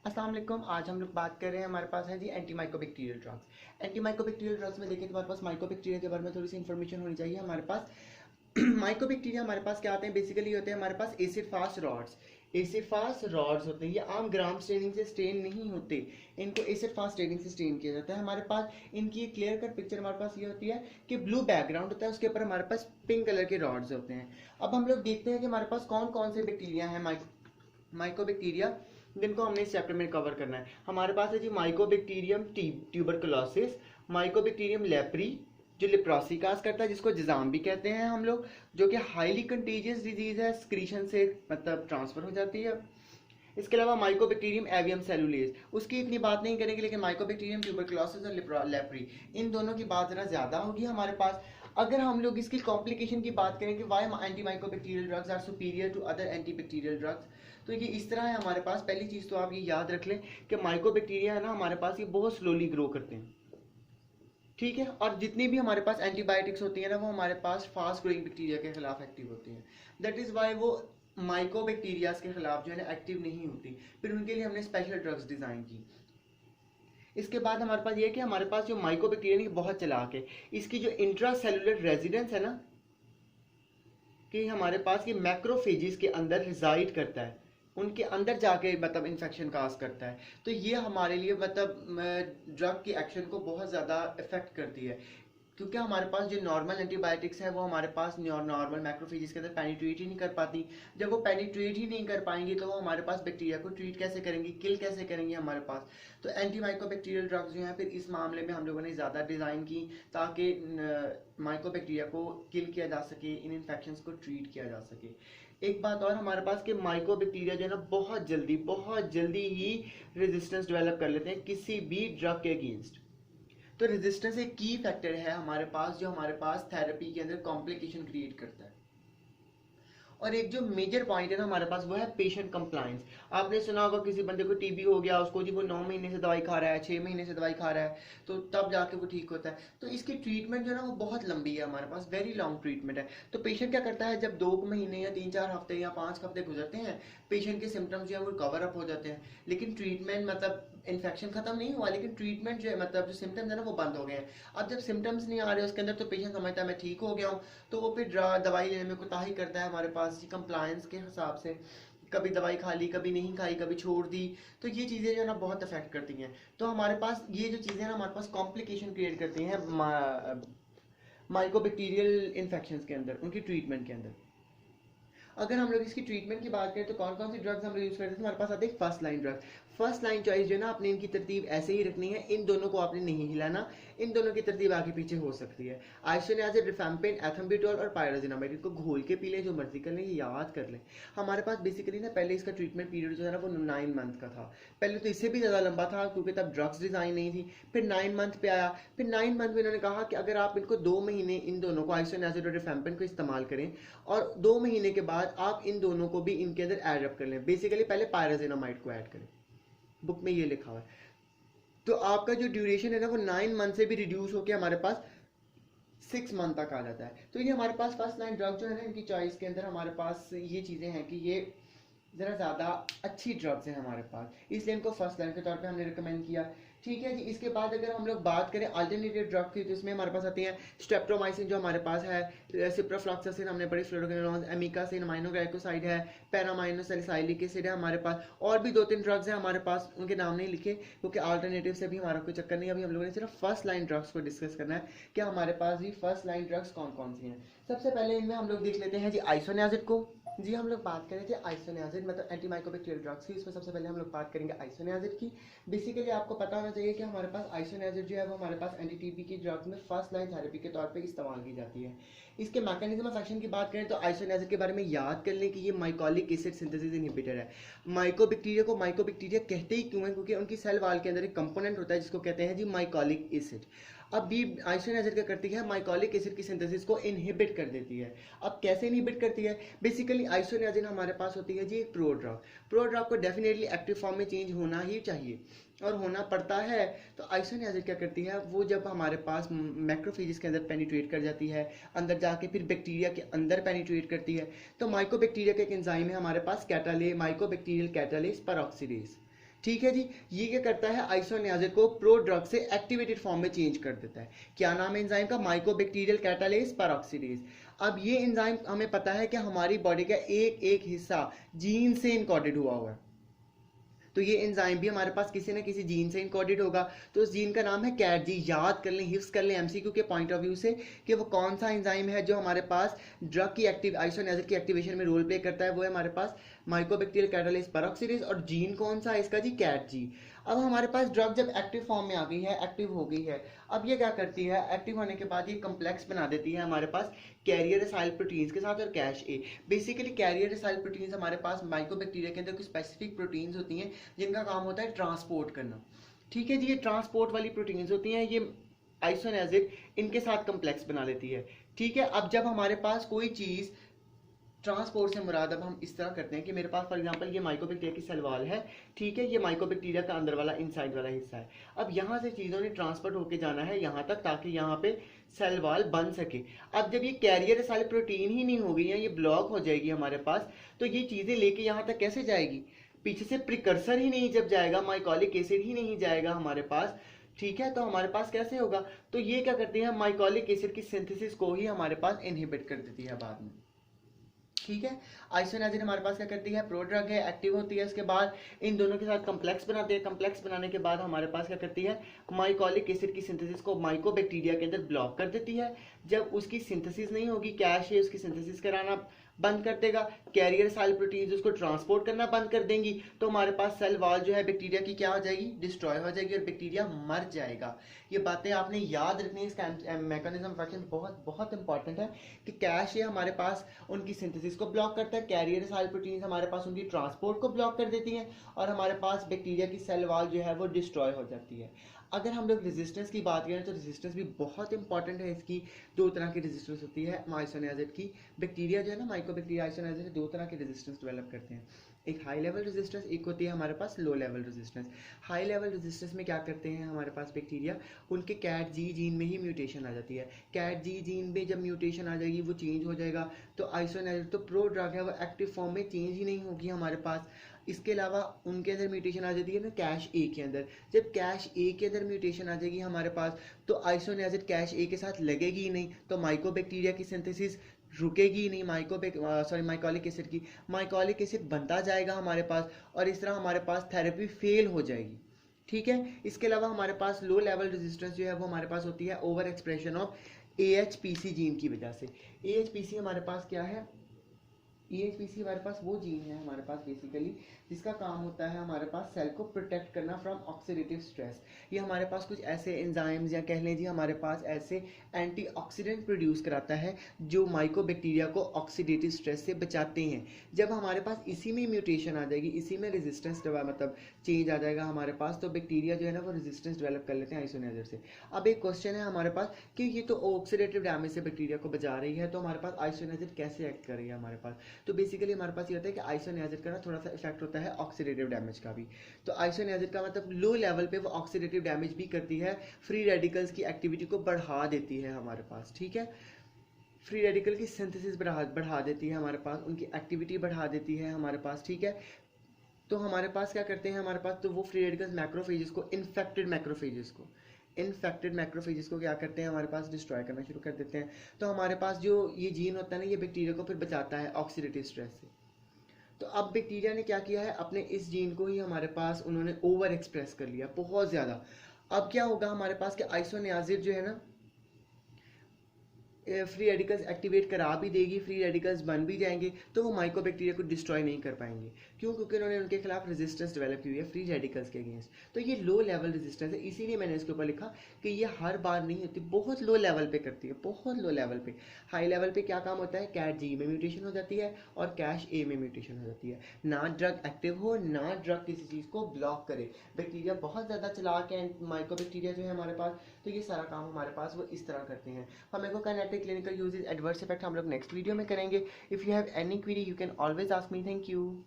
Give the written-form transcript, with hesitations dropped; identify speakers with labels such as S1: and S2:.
S1: अस्सलाम वालेकुम। आज हम लोग बात कर रहे हैं, हमारे पास है जी anti mycobacterial drugs. Anti mycobacterial drugs में देखें तो हमारे पास माइकोबैक्टीरिया के बारे में थोड़ी सी इन्फॉर्मेशन होनी चाहिए हमारे पास। माइकोबैक्टीरिया हमारे पास क्या आते हैं, बेसिकली होते हैं हमारे पास acid fast rods. Acid fast rods होते हैं, ये आम ग्राम स्टेनिंग से स्टेन नहीं होते, इनको एसिड फास्ट स्टेनिंग से स्टेन किया जाता है। हमारे पास इनकी एक क्लियर कट पिक्चर हमारे पास ये होती है कि ब्लू बैकग्राउंड होता है, उसके ऊपर हमारे पास पिंक कलर के रॉड्स होते हैं। अब हम लोग देखते हैं कि हमारे पास कौन कौन से बैक्टीरिया हैं माइकोबैक्टीरिया जिनको हमने इस चैप्टर में कवर करना है। हमारे पास है जी माइकोबैक्टीरियम ट्यूबरकुलोसिस, माइकोबैक्टीरियम लेप्री जो लेप्रोसी काज करता है, जिसको जिजाम भी कहते हैं हम लोग, जो कि हाईली कंटीजियस डिजीज है, स्क्रीशन से मतलब ट्रांसफर हो जाती है। इसके अलावा माइकोबैक्टीरियम एवियम सेलुलेज, उसकी इतनी बात नहीं करेंगे, लेकिन माइकोबैक्टीरियम ट्यूबरकुलोसिस और लेप्री इन दोनों की बात जरा ज्यादा होगी हमारे पास। अगर हम लोग इसकी कॉम्प्लिकेशन की बात करें कि why anti mycobacterial drugs are superior to other anti bacterial drugs, तो ये इस तरह है हमारे पास। पहली चीज तो आप ये याद रख लें कि माइकोबैक्टीरिया है ना हमारे पास, ये बहुत स्लोली ग्रो करते हैं, ठीक है। और जितनी भी हमारे पास एंटीबायोटिक्स होती है ना, वो हमारे पास फास्ट ग्रोइंग बैक्टीरिया के खिलाफ एक्टिव होती हैं। दैट इज वाई वो माइकोबैक्टीरियाज के खिलाफ जो है ना एक्टिव नहीं होती, फिर उनके लिए हमने स्पेशल ड्रग्स डिजाइन की। इसके बाद हमारे पास ये है कि हमारे पास जो माइकोबैक्टीरिया बहुत चालाक है, इसकी जो इंट्रा सेलुलर रेजिडेंस है ना, कि हमारे पास ये मैक्रोफेजेस के अंदर रिजाइड करता है, उनके अंदर जाके मतलब इन्फेक्शन काज करता है। तो ये हमारे लिए मतलब ड्रग की एक्शन को बहुत ज़्यादा इफेक्ट करती है, क्योंकि हमारे पास जो नॉर्मल एंटीबायोटिक्स है वो हमारे पास नॉर्मल मैक्रोफेजेस के अंदर पेनिट्रेट ही नहीं कर पाती। जब वो पेनिट्रेट ही नहीं कर पाएंगी तो वो हमारे पास बैक्टीरिया को ट्रीट कैसे करेंगी, किल कैसे करेंगी हमारे पास। तो एंटी माइकोबैक्टीरियल ड्रग्स जो हैं फिर इस मामले में हम लोगों ने ज़्यादा डिज़ाइन की ताकि माइकोबैक्टीरिया को किल किया जा सके, इन इन्फेक्शंस को ट्रीट किया जा सके। एक बात और हमारे पास कि माइकोबैक्टीरिया जो है ना बहुत जल्दी ही रेजिस्टेंस डेवलप कर लेते हैं किसी भी ड्रग के अगेंस्ट। तो रेजिस्टेंस एक की फैक्टर है हमारे पास, जो हमारे पास थेरेपी के अंदर कॉम्प्लिकेशन क्रिएट करता है। और एक जो मेजर पॉइंट है ना हमारे पास, वो है पेशेंट कंप्लायंस। आपने सुना होगा किसी बंदे को टीबी हो गया, उसको जी वो 9 महीने से दवाई खा रहा है, 6 महीने से दवाई खा रहा है, तो तब जाके वो ठीक होता है। तो इसकी ट्रीटमेंट जो है ना वो बहुत लंबी है हमारे पास, वेरी लॉन्ग ट्रीटमेंट है। तो पेशेंट क्या करता है, जब 2 महीने या 3-4 हफ्ते या 5 हफ्ते गुजरते हैं, पेशेंट के सिम्टम्स जो है वो कवर अप हो जाते हैं, लेकिन ट्रीटमेंट मतलब इन्फेक्शन खत्म नहीं हुआ, लेकिन ट्रीटमेंट जो है मतलब जो सिम्टम्स है ना वो बंद हो गए हैं। अब जब सिम्टम्स नहीं आ रहे उसके अंदर, तो पेशेंट समझता है मैं ठीक हो गया हूँ, तो वो फिर दवाई लेने में कोताही करता है हमारे पास कंप्लायंस के हिसाब से। कभी दवाई खा ली, कभी नहीं खाई, कभी छोड़ दी। तो ये चीज़ें जो है ना बहुत अफेक्ट करती हैं। तो हमारे पास ये जो चीज़ें हैं ना हमारे पास कॉम्प्लिकेशन क्रिएट करती हैं माइकोबैक्टीरियल इन्फेक्शंस के अंदर, उनकी ट्रीटमेंट के अंदर। अगर हम लोग इसकी ट्रीटमेंट की बात करें तो कौन कौन सी ड्रग्स हम लोग यूज़ करते हैं, हमारे पास आते हैं first line drugs. First line choice जो है ना, आपने इनकी तरतीब ऐसे ही रखनी है, इन दोनों को आपने नहीं हिलाना, इन दोनों की तरतीब आगे पीछे हो सकती है। आइसोनियाजिड, रिफैम्पिन, एथम्बिटोल और पायराजिनामाइड, इनको घोल के पी लें, जो मर्जी कर लें, ये याद कर लें। हमारे पास बेसिकली ना पहले इसका ट्रीटमेंट पीरियड जो है ना वो 9 मंथ का था। पहले तो इससे भी ज़्यादा लंबा था क्योंकि तब ड्रग्स डिज़ाइन नहीं थी। फिर 9 मंथ पे आया। फिर 9 मंथ में इन्होंने कहा कि अगर आप इनको 2 महीने इन दोनों को, आइसोनियाजिड और रिफैम्पिन को इस्तेमाल करें, और 2 महीने के बाद आप इन दोनों को भी इनके अंदर ऐड अप कर लें। बेसिकली पहले पायराजिनामाइड को ऐड करें, बुक में ये लिखा हुआ है। तो आपका जो ड्यूरेशन है ना वो 9 मंथ से भी रिड्यूस होकर हमारे पास 6 मंथ तक आ जाता है। तो ये हमारे पास फर्स्ट लाइन ड्रग जो है ना, इनकी चॉइस के अंदर हमारे पास ये चीज़ें हैं कि ये ज़रा ज़्यादा अच्छी ड्रग्स हैं हमारे पास, इसलिए इनको फर्स्ट लाइन के तौर पे हमने रिकमेंड किया। ठीक है जी। इसके बाद अगर हम लोग बात करें अल्टरनेटिव ड्रग की, तो इसमें हमारे पास आती हैं स्ट्रेप्टोमाइसिन जो हमारे पास है, सिप्रोफ्लॉक्सासिन हमने पढ़ी, फ्लोरोक्विनोलोन, एमिकासिन, अमाइनोग्लाइकोसाइड है, पैरामाइनोसैलिसाइलिक एसिड है हमारे पास, और भी 2-3 ड्रग्स हैं हमारे पास, उनके नाम नहीं लिखे क्योंकि अल्टरनेटिव से भी हमारा कोई चक्कर नहीं। अभी हम लोगों ने सिर्फ फर्स्ट लाइन ड्रग्स को डिस्कस करना है कि हमारे पास भी फर्स्ट लाइन ड्रग्स कौन कौन सी हैं। सबसे पहले इनमें हम लोग देख लेते हैं जी आइसोनियाजिड को। जी हम लोग बात कर रहे थे आइसोनियाजिड मतलब एंटी माइकोबैक्टीरियल ड्रग्स की, इसमें सबसे पहले हम लोग बात करेंगे आइसोनियाजिड की। बेसिकली आपको पता होना चाहिए कि हमारे पास आइसोनियाजिड जो है वो हमारे पास एंटी टीबी की ड्रग्स में फर्स्ट लाइन थेरेपी के तौर पे इस्तेमाल की जाती है। इसके मैकेनिज्म ऑफ एक्शन की बात करें तो आइसोनियाजिड के बारे में याद कर लें कि ये माइकोलिक एसिड सिंथेसिस इनहिबिटर है। माइकोबैक्टीरिया को माइकोबैक्टीरिया कहते ही क्यों है, क्योंकि उनकी सेल वाल के अंदर एक कंपोनेंट होता है जिसको कहते हैं जी माइकोलिक एसिड। अब भी आइसोनियाजिड क्या करती है, माइकोलिक एसिड की सिंथेसिस को इनहिबिट कर देती है। अब कैसे इनहिबिट करती है, बेसिकली आइसोनियाजिड हमारे पास होती है जी एक प्रोड्रग। प्रोड्रग को डेफिनेटली एक्टिव फॉर्म में चेंज होना ही चाहिए और होना पड़ता है। तो आइसोनियाजिड क्या करती है, वो जब हमारे पास मैक्रोफेजेस के अंदर पेनिट्रेट कर जाती है, अंदर जाके फिर बैक्टीरिया के अंदर पेनिट्रेट करती है, तो माइकोबैक्टीरिया का एक एंजाइम है हमारे पास कैटाले, माइकोबैक्टीरियल कैटालेस पेरोक्सीडेज। ठीक है जी। ये क्या करता है, आइसोनियाजिड को प्रो ड्रग से एक्टिवेटेड फॉर्म में चेंज कर देता है। क्या नाम है एंजाइम का, माइकोबैक्टीरियल कैटालेज पेरोक्सीडेज। अब ये एंजाइम हमें पता है कि हमारी बॉडी का एक एक हिस्सा जीन से इनकोडेड हुआ है, तो ये एंजाइम भी हमारे पास किसी न किसी जीन से इनकोडेड होगा। तो उस जीन का नाम है कैट जी। याद कर लें, हिफ्स कर लें एमसीक्यू के पॉइंट ऑफ व्यू से कि वो कौन सा एंजाइम है जो हमारे पास ड्रग की एक्टिव आइसोनियाजिड की एक्टिवेशन में रोल प्ले करता है। वो है हमारे पास माइकोबैक्टीरियल कैटालेज पेरोक्सीडेज, और जीन कौन सा है इसका जी, कैट जी। अब हमारे पास ड्रग जब एक्टिव फॉर्म में आ गई है, एक्टिव हो गई है, अब ये क्या करती है, एक्टिव होने के बाद ये कम्प्लेक्स बना देती है हमारे पास कैरियर एसाइल प्रोटीन्स के साथ और कैश ए। बेसिकली कैरियर एसाइल प्रोटीन्स हमारे पास माइकोबैक्टीरिया के अंदर कुछ स्पेसिफिक प्रोटीन्स होती हैं जिनका काम होता है ट्रांसपोर्ट करना। ठीक है जी, ये ट्रांसपोर्ट वाली प्रोटीन्स होती हैं, ये आइसोनियाजिड इनके साथ कम्प्लेक्स बना लेती है। ठीक है, अब जब हमारे पास कोई चीज़ ट्रांसपोर्ट से मुराद, अब हम इस तरह करते हैं कि मेरे पास फॉर एग्जांपल ये माइकोबैक्टीरिया की सेल वॉल है। ठीक है, ये माइकोबैक्टीरिया का अंदर वाला इनसाइड वाला हिस्सा है। अब यहाँ से चीज़ों ने ट्रांसपोर्ट होकर जाना है यहाँ तक, ताकि यहाँ पे सेल वॉल बन सके। अब जब ये कैरियर सारे प्रोटीन ही नहीं हो गई हैं, ये ब्लॉक हो जाएगी हमारे पास, तो ये चीज़ें लेके यहाँ तक कैसे जाएगी, पीछे से प्रिकर्सर ही नहीं जब जाएगा, माइकोलिक एसिड ही नहीं जाएगा हमारे पास। ठीक है, तो हमारे पास कैसे होगा, तो ये क्या करती है, माइकोलिक एसिड की सिंथेसिस को ही हमारे पास इनहिबिट कर देती है बाद में। ठीक है, आइसोनियाजिड हमारे पास क्या करती है, प्रो ड्रग है, एक्टिव होती है, उसके बाद इन दोनों के साथ कम्प्लेक्स बनाते हैं। कम्प्लेक्स बनाने के बाद हमारे पास क्या करती है, माइकोलिक एसिड की सिंथेसिस को माइकोबैक्टीरिया के अंदर ब्लॉक कर देती है। जब उसकी सिंथेसिस नहीं होगी, कैश है उसकी सिंथेसिस कराना बंद कर देगा, कैरियर साइल प्रोटीन्स उसको ट्रांसपोर्ट करना बंद कर देंगी, तो हमारे पास सेल वॉल जो है बैक्टीरिया की क्या हो जाएगी, डिस्ट्रॉय हो जाएगी और बैक्टीरिया मर जाएगा। ये बातें आपने याद रखनी है, इसका मैकेनिज्म ऑफ एक्शन बहुत बहुत इंपॉर्टेंट है कि कैश ये हमारे पास उनकी सिंथेसिस को ब्लॉक करता है, कैरियर साइल प्रोटीन्स हमारे पास उनकी ट्रांसपोर्ट को ब्लॉक कर देती हैं, और हमारे पास बैक्टीरिया की सेल वॉल जो है वो डिस्ट्रॉय हो जाती है। अगर हम लोग रेजिस्टेंस की बात करें तो रेजिस्टेंस भी बहुत इंपॉर्टेंट है। इसकी दो तरह की रेजिस्टेंस होती है आइसोनियाजिड की। बैक्टीरिया जो है ना, माइकोबैक्टीरिया आइसोनियाजिड से दो तरह की रेजिस्टेंस डेवलप करते हैं, एक हाई लेवल रेजिस्टेंस, एक होती है हमारे पास low level resistance. High level resistance में क्या करते हैं हमारे पास बैक्टीरिया, उनके कैट जी जीन में ही म्यूटेशन आ जाती है। कैट जी जीन में जब म्यूटेशन आ जाएगी, वो चेंज हो जाएगा, तो आइसोनियाजिड तो प्रो ड्रग है, वो एक्टिव फॉर्म में चेंज ही नहीं होगी हमारे पास। इसके अलावा उनके अंदर म्यूटेशन आ जाती है ना कैश ए के अंदर। जब कैश ए के अंदर म्यूटेशन आ जाएगी हमारे पास, तो आइसोनियाजिड कैश ए के साथ लगेगी ही नहीं, तो माइकोबैक्टीरिया की सिंथेसिस रुकेगी नहीं, माइकोलिक एसिड की, माइकोलिक एसिड बनता जाएगा हमारे पास, और इस तरह हमारे पास थेरेपी फेल हो जाएगी। ठीक है, इसके अलावा हमारे पास लो लेवल रेजिस्टेंस जो है वो हमारे पास होती है over expression of AHPC gene की वजह से। AHPC हमारे पास क्या है, EHPC हमारे पास वो जीन है हमारे पास बेसिकली जिसका काम होता है हमारे पास सेल को प्रोटेक्ट करना फ्रॉम ऑक्सीडेटिव स्ट्रेस। ये हमारे पास कुछ ऐसे एंजाइम्स या कह लें जी हमारे पास ऐसे एंटीऑक्सीडेंट प्रोड्यूस कराता है जो माइकोबैक्टीरिया को ऑक्सीडेटिव स्ट्रेस से बचाते हैं। जब हमारे पास इसी में म्यूटेशन आ जाएगी, इसी में रेजिस्टेंस मतलब चेंज आ जाएगा हमारे पास, तो बैक्टीरिया जो है ना वो रेजिस्टेंस डेवलप कर लेते हैं आइसोनियाजिड से। अब एक क्वेश्चन है हमारे पास कि ये तो ऑक्सीडेटिव डैमेज से बैक्टीरिया को बचा रही है, तो हमारे पास आइसोनियाजिड कैसे एक्ट कर रही है हमारे पास। तो बेसिकली हमारे पास ये होता है कि आइसोनियाजिड का ना थोड़ा सा इफेक्ट होता है ऑक्सीडेटिव डैमेज का भी। तो आइसोनियाजिड का मतलब लो लेवल पे वो ऑक्सीडेटिव डैमेज भी करती है, फ्री रेडिकल्स की एक्टिविटी को बढ़ा देती है हमारे पास। ठीक है, फ्री रेडिकल की सिंथेसिस बढ़ा देती है हमारे पास, उनकी एक्टिविटी बढ़ा देती है हमारे पास। ठीक है, तो हमारे पास क्या करते हैं हमारे पास, तो वो फ्री रेडिकल्स मैक्रोफेजेस को, इन्फेक्टेड मैक्रोफेजेस को क्या करते हैं हमारे पास, डिस्ट्रॉय करना शुरू कर देते हैं। तो हमारे पास जो ये जीन होता है ना, ये बैक्टीरिया को फिर बचाता है ऑक्सीडेटिव स्ट्रेस से। तो अब बैक्टीरिया ने क्या किया है, अपने इस जीन को ही हमारे पास उन्होंने ओवर एक्सप्रेस कर लिया बहुत ज़्यादा। अब क्या होगा हमारे पास कि आइसोनियाजिड जो है ना फ्री रेडिकल्स एक्टिवेट करा भी देगी, फ्री रेडिकल्स बन भी जाएंगे, तो वो माइकोबैक्टीरिया को डिस्ट्रॉय नहीं कर पाएंगे। क्यों? क्योंकि उन्होंने उनके खिलाफ रेजिस्टेंस डेवलप की हुई है फ्री रेडिकल्स के अगेंस्ट। तो ये लो लेवल रेजिस्टेंस है, इसीलिए मैंने इसके ऊपर लिखा कि ये हर बार नहीं होती, बहुत लो लेवल पे करती है, बहुत लो लेवल पे। हाई लेवल पे क्या काम होता है, कैट जी में म्यूटेशन हो जाती है और कैश ए में म्यूटेशन हो जाती है। ना ड्रग एक्टिव हो, ना ड्रग किसी चीज़ को ब्लॉक करे। बैक्टीरिया बहुत ज़्यादा चलाक है, माइकोबैक्टीरिया जो है हमारे पास, तो ये सारा काम हमारे पास वो इस तरह करते हैं। हमें को kinetic clinical uses adverse effect हम लोग नेक्स्ट वीडियो में करेंगे। If you have any query you can always ask me. Thank you.